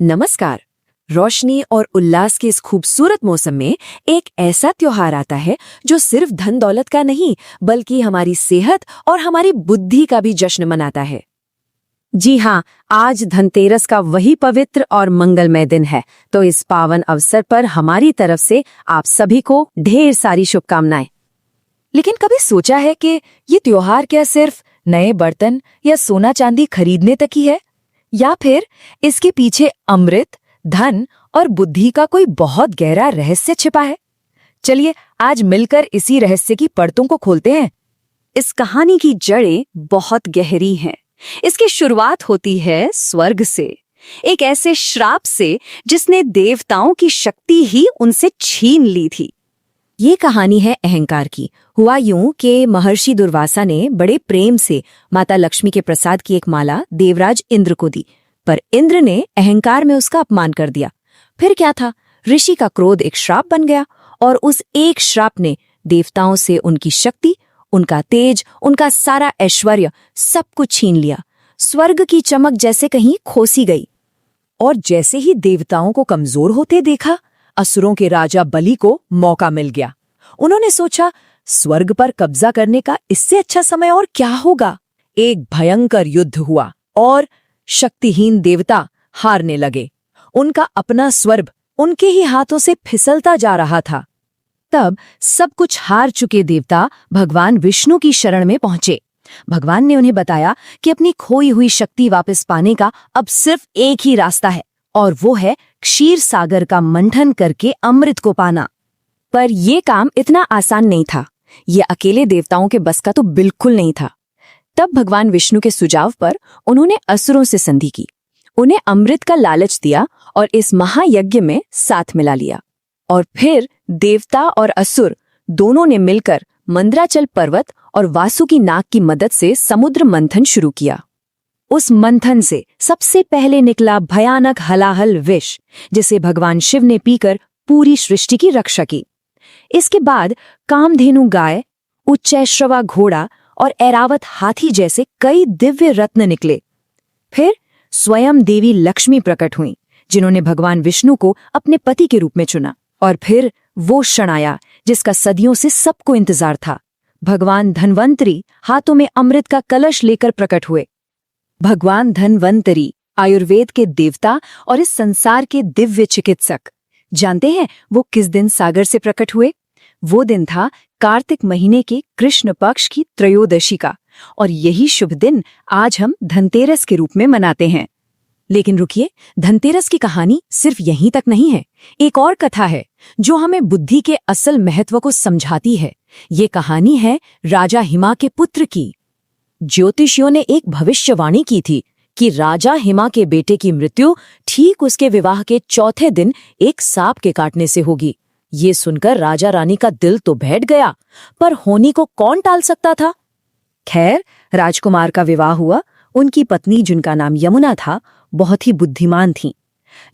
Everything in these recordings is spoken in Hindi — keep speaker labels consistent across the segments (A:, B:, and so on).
A: नमस्कार। रोशनी और उल्लास के इस खूबसूरत मौसम में एक ऐसा त्योहार आता है जो सिर्फ धन दौलत का नहीं बल्कि हमारी सेहत और हमारी बुद्धि का भी जश्न मनाता है। जी हाँ, आज धनतेरस का वही पवित्र और मंगलमय दिन है। तो इस पावन अवसर पर हमारी तरफ से आप सभी को ढेर सारी शुभकामनाएं। लेकिन कभी सोचा है कि ये त्योहार क्या सिर्फ नए बर्तन या सोना चांदी खरीदने तक ही है, या फिर इसके पीछे अमृत, धन और बुद्धि का कोई बहुत गहरा रहस्य छिपा है? चलिए आज मिलकर इसी रहस्य की परतों को खोलते हैं। इस कहानी की जड़ें बहुत गहरी हैं। इसकी शुरुआत होती है स्वर्ग से, एक ऐसे श्राप से जिसने देवताओं की शक्ति ही उनसे छीन ली थी। ये कहानी है अहंकार की। हुआ यूं कि महर्षि दुर्वासा ने बड़े प्रेम से माता लक्ष्मी के प्रसाद की एक माला देवराज इंद्र को दी, पर इंद्र ने अहंकार में उसका अपमान कर दिया। फिर क्या था, ऋषि का क्रोध एक श्राप बन गया और उस एक श्राप ने देवताओं से उनकी शक्ति, उनका तेज, उनका सारा ऐश्वर्य सब कुछ छीन लिया। स्वर्ग की चमक जैसे कहीं खोसी गई। और जैसे ही देवताओं को कमजोर होते देखा, असुरों के राजा बलि को मौका मिल गया। उन्होंने सोचा, स्वर्ग पर कब्जा करने का इससे अच्छा समय और क्या होगा। एक भयंकर युद्ध हुआ और शक्तिहीन देवता हारने लगे। उनका अपना स्वर्ग उनके ही हाथों से फिसलता जा रहा था। तब सब कुछ हार चुके देवता भगवान विष्णु की शरण में पहुंचे। भगवान ने उन्हें बताया कि अपनी खोई हुई शक्ति वापस पाने का अब सिर्फ एक ही रास्ता है, और वो है क्षीर सागर का मंथन करके अमृत को पाना। पर यह काम इतना आसान नहीं था। ये अकेले देवताओं के बस का तो बिल्कुल नहीं था। तब भगवान विष्णु के सुझाव पर उन्होंने असुरों से संधि की, उन्हें अमृत का लालच दिया और इस महायज्ञ में साथ मिला लिया। और फिर देवता और असुर दोनों ने मिलकर मंदराचल पर्वत और वासुकी नाग की मदद से समुद्र मंथन शुरू किया। उस मंथन से सबसे पहले निकला भयानक हलाहल विष, जिसे भगवान शिव ने पीकर पूरी सृष्टि की रक्षा की। इसके बाद कामधेनु गाय, उच्चैश्रवा घोड़ा और ऐरावत हाथी जैसे कई दिव्य रत्न निकले। फिर स्वयं देवी लक्ष्मी प्रकट हुईं, जिन्होंने भगवान विष्णु को अपने पति के रूप में चुना। और फिर वो क्षण आया जिसका सदियों से सबको इंतजार था। भगवान धन्वंतरी हाथों में अमृत का कलश लेकर प्रकट हुए। भगवान धन्वंतरी आयुर्वेद के देवता और इस संसार के दिव्य चिकित्सक। जानते हैं वो किस दिन सागर से प्रकट हुए? वो दिन था कार्तिक महीने के कृष्ण पक्ष की त्रयोदशी का, और यही शुभ दिन आज हम धनतेरस के रूप में मनाते हैं। लेकिन रुकिए, धनतेरस की कहानी सिर्फ यहीं तक नहीं है। एक और कथा है जो हमें बुद्धि के असल महत्व को समझाती है। ये कहानी है राजा हिमा के पुत्र की। ज्योतिषियों ने एक भविष्यवाणी की थी कि राजा हिमा के बेटे की मृत्यु ठीक उसके विवाह के चौथे दिन एक सांप के काटने से होगी। ये सुनकर राजा रानी का दिल तो बैठ गया, पर होनी को कौन टाल सकता था। खैर, राजकुमार का विवाह हुआ। उनकी पत्नी, जिनका नाम यमुना था, बहुत ही बुद्धिमान थी।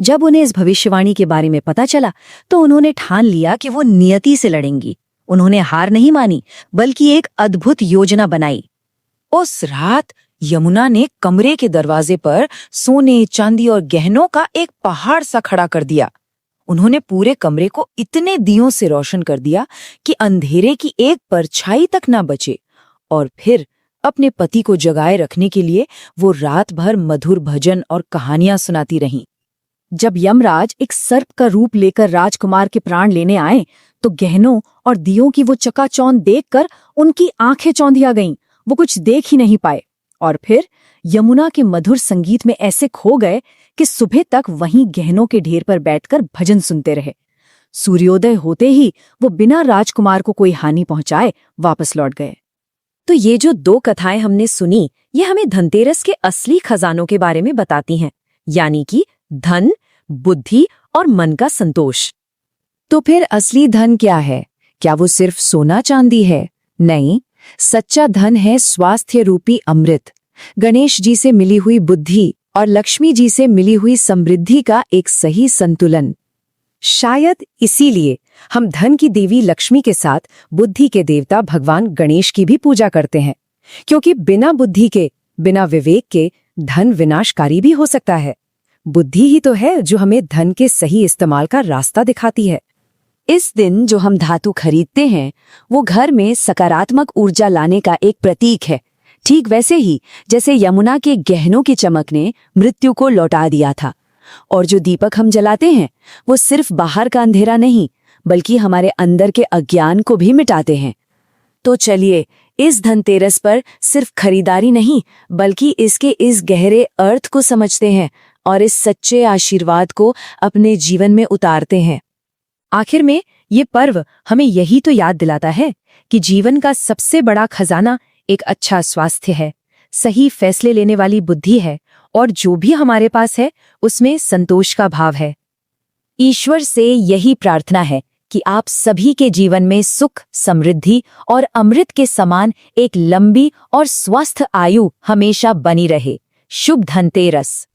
A: जब उन्हें इस भविष्यवाणी के बारे में पता चला तो उन्होंने ठान लिया कि वो नियति से लड़ेंगी। उन्होंने हार नहीं मानी, बल्कि एक अद्भुत योजना बनाई। उस रात यमुना ने कमरे के दरवाजे पर सोने, चांदी और गहनों का एक पहाड़ सा खड़ा कर दिया। उन्होंने पूरे कमरे को इतने दियों से रोशन कर दिया कि अंधेरे की एक परछाई तक न बचे। और फिर अपने पति को जगाए रखने के लिए वो रात भर मधुर भजन और कहानियां सुनाती रहीं। जब यमराज एक सर्प का रूप लेकर राजकुमार के प्राण लेने आए तो गहनों और दियों की वो चकाचौंध देखकर उनकी आंखें चौंधिया गईं। वो कुछ देख ही नहीं पाए, और फिर यमुना के मधुर संगीत में ऐसे खो गए कि सुबह तक वहीं गहनों के ढेर पर बैठकर भजन सुनते रहे। सूर्योदय होते ही वो बिना राजकुमार को कोई हानि पहुंचाए वापस लौट गए। तो ये जो दो कथाएं हमने सुनी, ये हमें धनतेरस के असली खजानों के बारे में बताती हैं, यानी कि धन, बुद्धि और मन का संतोष। तो फिर असली धन क्या है? क्या वो सिर्फ सोना चांदी है? नहीं, सच्चा धन है स्वास्थ्य रूपी अमृत, गणेश जी से मिली हुई बुद्धि और लक्ष्मी जी से मिली हुई समृद्धि का एक सही संतुलन। शायद इसीलिए हम धन की देवी लक्ष्मी के साथ बुद्धि के देवता भगवान गणेश की भी पूजा करते हैं, क्योंकि बिना बुद्धि के, बिना विवेक के धन विनाशकारी भी हो सकता है। बुद्धि ही तो है जो हमें धन के सही इस्तेमाल का रास्ता दिखाती है। इस दिन जो हम धातु खरीदते हैं वो घर में सकारात्मक ऊर्जा लाने का एक प्रतीक है, ठीक वैसे ही जैसे यमुना के गहनों की चमक ने मृत्यु को लौटा दिया था। और जो दीपक हम जलाते हैं वो सिर्फ बाहर का अंधेरा नहीं बल्कि हमारे अंदर के अज्ञान को भी मिटाते हैं। तो चलिए इस धनतेरस पर सिर्फ खरीदारी नहीं बल्कि इसके इस गहरे अर्थ को समझते हैं और इस सच्चे आशीर्वाद को अपने जीवन में उतारते हैं। आखिर में ये पर्व हमें यही तो याद दिलाता है कि जीवन का सबसे बड़ा खजाना एक अच्छा स्वास्थ्य है, सही फैसले लेने वाली बुद्धि है और जो भी हमारे पास है उसमें संतोष का भाव है। ईश्वर से यही प्रार्थना है कि आप सभी के जीवन में सुख, समृद्धि और अमृत के समान एक लंबी और स्वस्थ आयु हमेशा बनी रहे। शुभ धनतेरस।